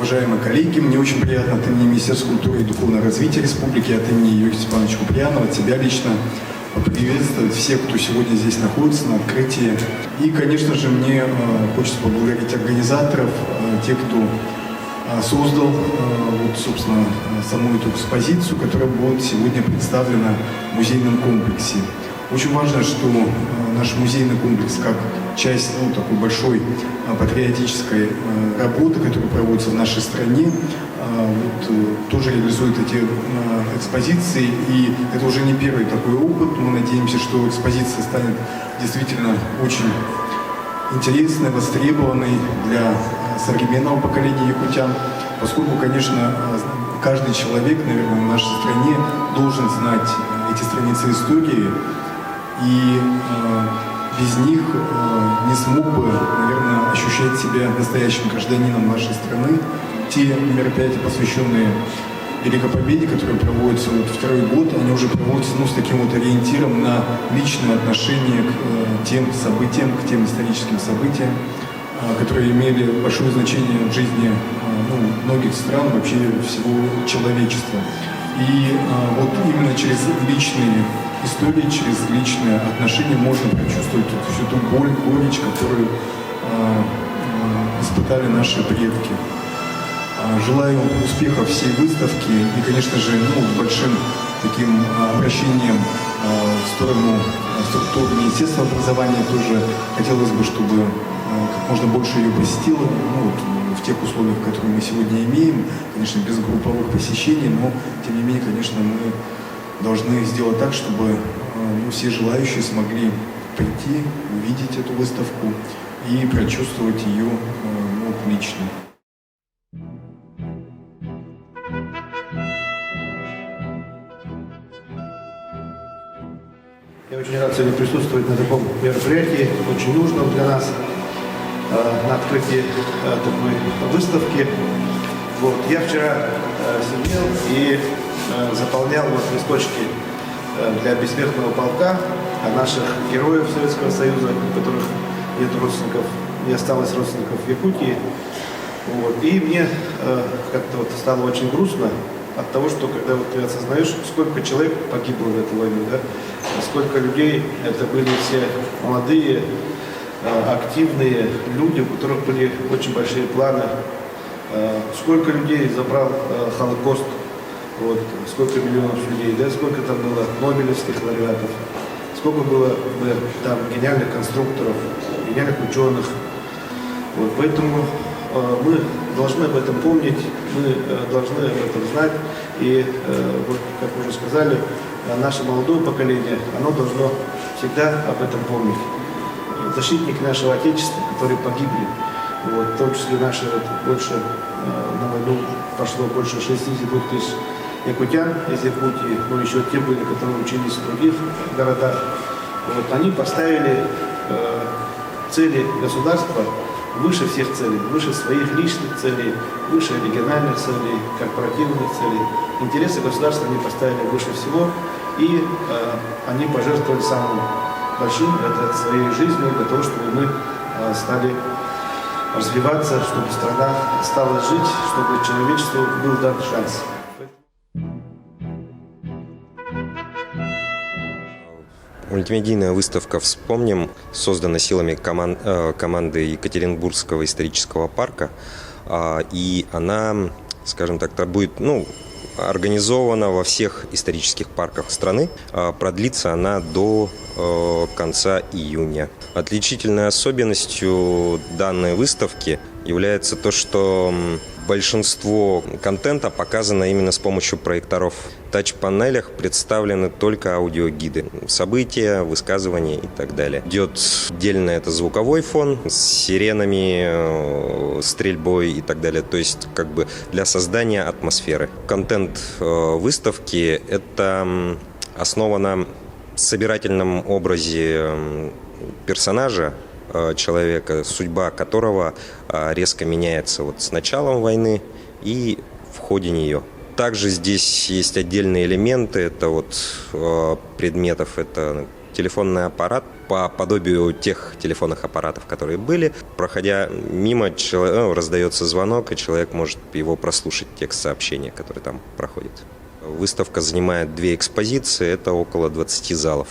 уважаемые коллеги, мне очень приятно от имени Министерства культуры и духовного развития Республики, от имени Юрия Степановича Куприянова, от себя лично приветствовать всех, кто сегодня здесь находится на открытии. И, конечно же, мне хочется поблагодарить организаторов, тех, кто создал, вот, собственно, саму эту экспозицию, которая будет сегодня представлена в музейном комплексе. Очень важно, что наш музейный комплекс, как часть такой большой патриотической работы, которая проводится в нашей стране, тоже реализует эти экспозиции. И это уже не первый такой опыт. Мы надеемся, что экспозиция станет действительно очень интересной, востребованной для современного поколения якутян, поскольку, конечно, каждый человек, наверное, в нашей стране должен знать эти страницы истории, и без них не смог бы, наверное, ощущать себя настоящим гражданином нашей страны. Те мероприятия, посвященные Великой Победе, которые проводятся второй год, они уже проводятся с таким ориентиром на личное отношение к тем событиям, к тем историческим событиям, которые имели большое значение в жизни многих стран, вообще всего человечества. И именно через личные истории, через личные отношения можно прочувствовать всю ту боль, горечь, которую испытали наши предки. Желаю успехов всей выставке и, конечно же, большим таким обращением в сторону структуры Министерства образования тоже хотелось бы, чтобы как можно больше ее посетило, в тех условиях, которые мы сегодня имеем, конечно, без групповых посещений, но, тем не менее, конечно, мы должны сделать так, чтобы все желающие смогли прийти, увидеть эту выставку и прочувствовать ее лично. Я очень рад сегодня присутствовать на таком мероприятии, очень нужном для нас, на открытии такой выставки. Я вчера сидел и заполнял листочки для бессмертного полка наших героев Советского Союза, у которых нет родственников, не осталось родственников в Якутии. И мне как-то стало очень грустно от того, что когда ты осознаешь, сколько человек погибло в этой войне, сколько людей, это были все молодые, активные люди, у которых были очень большие планы, сколько людей забрал Холокост, сколько миллионов людей, сколько там было нобелевских лауреатов, сколько было там гениальных конструкторов, гениальных ученых. Поэтому мы должны об этом помнить, мы должны об этом знать. И, как уже сказали, наше молодое поколение, оно должно всегда об этом помнить. Защитники нашего Отечества, которые погибли, в том числе наши больше, на войну пошло больше 62 тысяч якутян из Якутии, но еще те были, которые учились в других городах. Они поставили цели государства выше всех целей, выше своих личных целей, выше региональных целей, корпоративных целей. Интересы государства они поставили выше всего, и они пожертвовали самым большим, это своей жизнью, для того, чтобы мы стали развиваться, чтобы страна стала жить, чтобы человечеству был дан шанс. Мультимедийная выставка «Вспомним» создана силами команды Екатеринбургского исторического парка, и она, скажем так, будет организована во всех исторических парках страны. Продлится она до конца июня. Отличительной особенностью данной выставки является то, что большинство контента показано именно с помощью проекторов. В тач-панелях представлены только аудиогиды, события, высказывания и так далее. Идет отдельно это звуковой фон с сиренами, стрельбой и так далее. То есть для создания атмосферы. Контент выставки – это основа на собирательном образе персонажа, человека, судьба которого резко меняется с началом войны и в ходе нее. Также здесь есть отдельные элементы, это предметов, это телефонный аппарат по подобию тех телефонных аппаратов, которые были. Проходя мимо, раздается звонок, и человек может его прослушать, текст сообщения, который там проходит. Выставка занимает 2 экспозиции, это около 20 залов.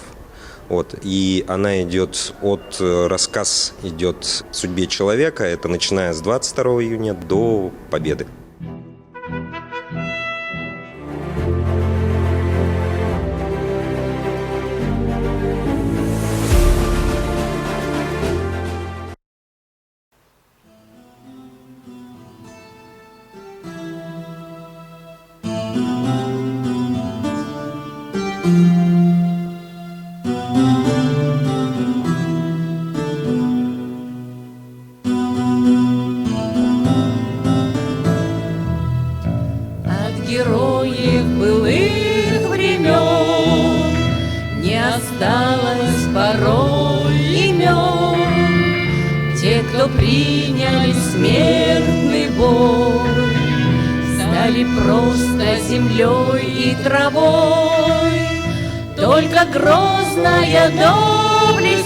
Вот. И она идет рассказ идет о судьбе человека, это начиная с 22 июня до Победы. Героев былых времен не осталось порой имен. Те, кто приняли смертный бой, стали просто землей и травой. Только грозная доблесть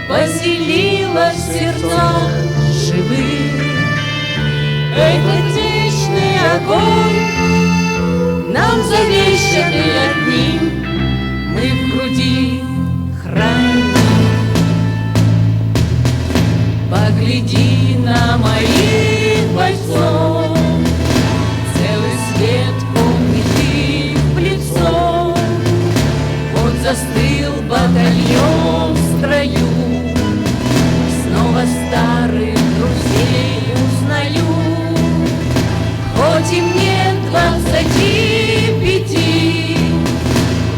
поселилась в сердцах живых. Этот вечный огонь нам завещанный одним, мы в груди храним. Погляди на моих бойцов, целый свет помнит их в лицо. Вот застыл батальон в строю, снова старых друзей узнаю. Хоть им нет 25,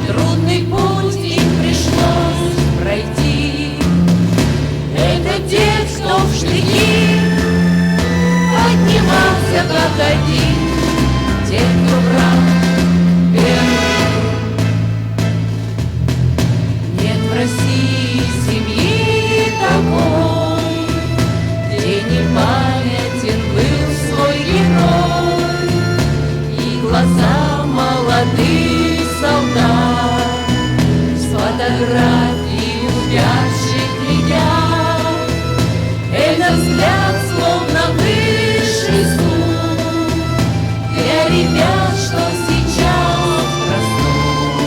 трудный путь им пришлось пройти. Это те, кто в штыки поднимался как один, те, кто брал первый. Нет в России семьи такой, где не памятен был свой герой. И глаза молодых солдат с фотографий увядших глядят. Это взгляд словно высший суд для ребят, что сейчас растут.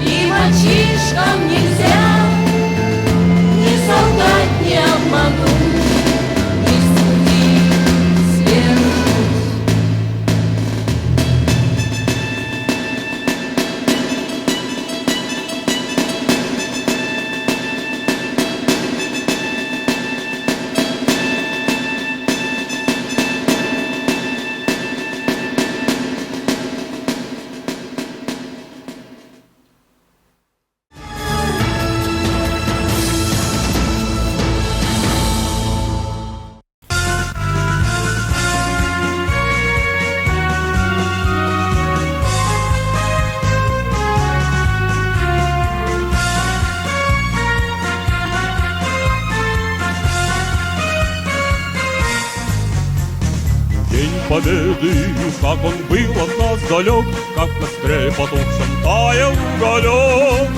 И мальчишкам нельзя ни солдат не обмануть, ни судить свергнуть. Победы, как он был от нас далек, как в костре потухшем таял уголек.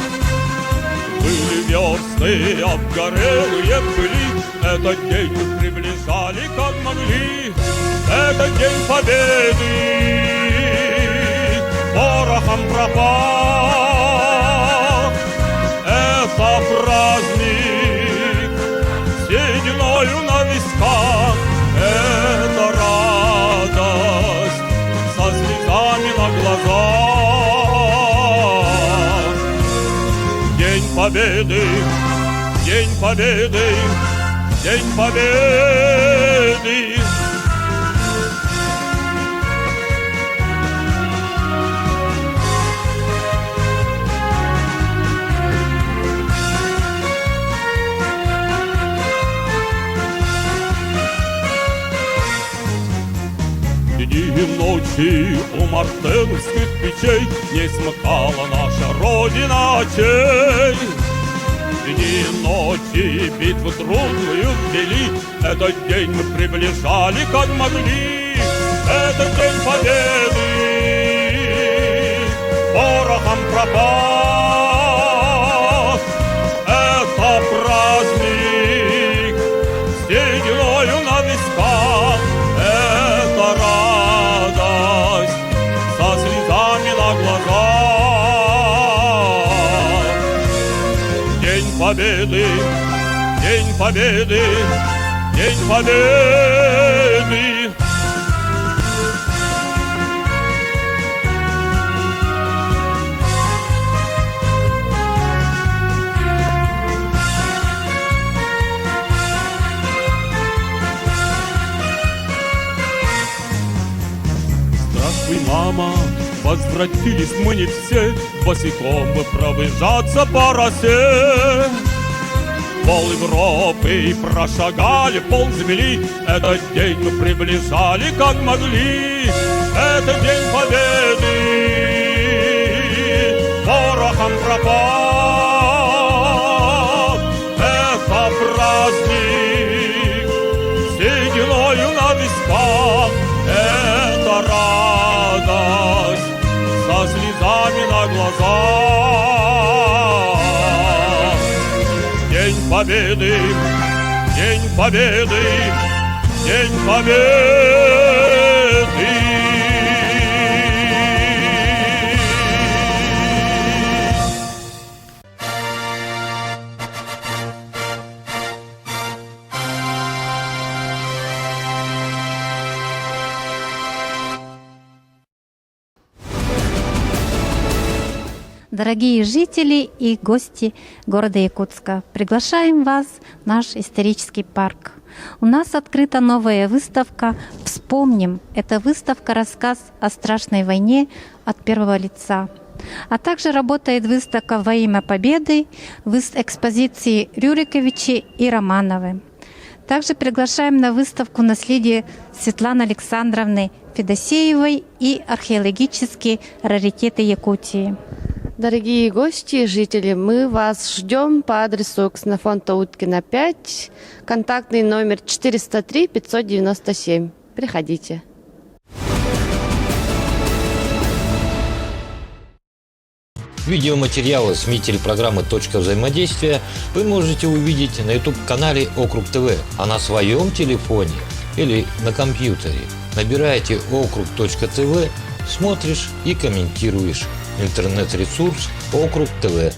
Были версты, обгорелые пыли, этот день мы приближали, как могли. Этот день победы порохом пропах. Это праздник сединою на висках. Это радость со слезами на глазах. День победы, день победы, день победы. Дни и ночи у мартеновских печей не смыкала наша Родина очей. Дни и ночи битву трудную вели, этот день мы приближали, как могли. Этот день победы порохом пропал. Победы, День Победы, День Победы. Здравствуй, мама, возвратились мы не все, босиком бы пробежаться по росе. Пол Европы прошагали, пол земли, этот день мы приближали, как могли. Это День Победы, порохом пропал. Это праздник, сединою на висках. Это радость со слезами на глазах. День Победы, День Победы, День Победы. Дорогие жители и гости города Якутска, приглашаем вас в наш исторический парк. У нас открыта новая выставка «Вспомним». Это выставка-рассказ о страшной войне от первого лица. А также работает выставка «Во имя Победы» в экспозиции Рюриковичи и Романовы. Также приглашаем на выставку «Наследие» Светланы Александровны Федосеевой и археологические раритеты Якутии. Дорогие гости и жители, мы вас ждем по адресу Ксенофонта Уткина, 5, контактный номер 403 597. Приходите. Видеоматериалы с телепрограммы «Точка взаимодействия» вы можете увидеть на YouTube-канале Округ ТВ, а на своем телефоне или на компьютере набираете Округ.тв, смотришь и комментируешь. Интернет-ресурс Округ ТВ.